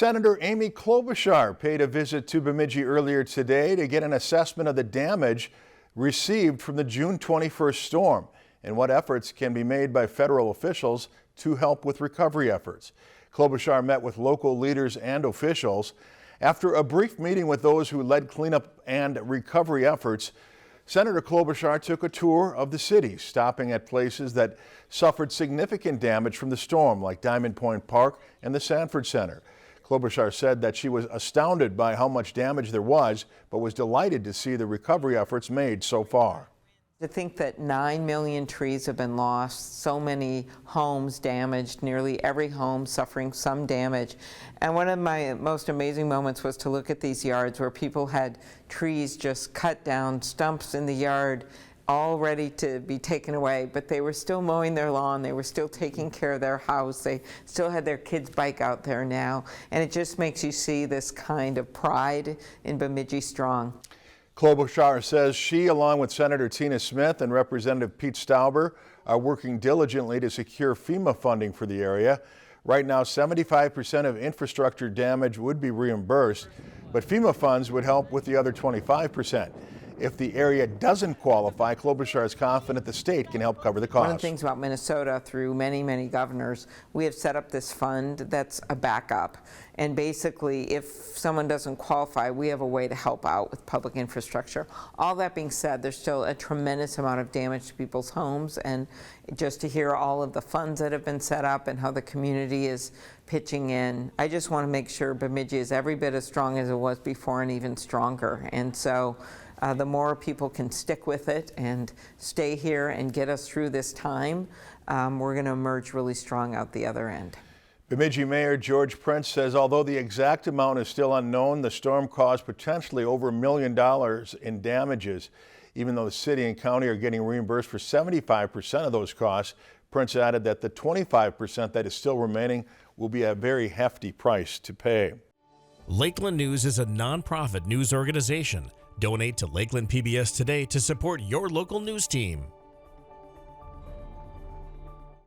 Senator Amy Klobuchar paid a visit to Bemidji earlier today to get an assessment of the damage received from the June 21st storm and what efforts can be made by federal officials to help with recovery efforts. Klobuchar met with local leaders and officials. After a brief meeting with those who led cleanup and recovery efforts, Senator Klobuchar took a tour of the city, stopping at places that suffered significant damage from the storm, like Diamond Point Park and the Sanford Center. Klobuchar said that she was astounded by how much damage there was, but was delighted to see the recovery efforts made so far. To think that 9 million trees have been lost, so many homes damaged, nearly every home suffering some damage. And one of my most amazing moments was to look at these yards where people had trees just cut down, stumps in the yard, all ready to be taken away, but they were still mowing their lawn, they were still taking care of their house, they still had their kids' bike out there now, and it just makes you see this kind of pride in Bemidji Strong. Klobuchar says she, along with Senator Tina Smith and Representative Pete Stauber, are working diligently to secure FEMA funding for the area. Right now, 75% of infrastructure damage would be reimbursed, but FEMA funds would help with the other 25%. If the area doesn't qualify, Klobuchar is confident the state can help cover the cost. One of the things about Minnesota, through many, many governors, we have set up this fund that's a backup. And basically, if someone doesn't qualify, we have a way to help out with public infrastructure. All that being said, there's still a tremendous amount of damage to people's homes, and just to hear all of the funds that have been set up and how the community is pitching in, I just want to make sure Bemidji is every bit as strong as it was before and even stronger. And so the more people can stick with it and stay here and get us through this time, we're going to emerge really strong out the other end. Bemidji Mayor George Prince says although the exact amount is still unknown, the storm caused potentially over $1 million in damages. Even though the city and county are getting reimbursed for 75% of those costs, Prince added that the 25% that is still remaining will be a very hefty price to pay. Lakeland News is a nonprofit news organization. Donate to Lakeland PBS today to support your local news team.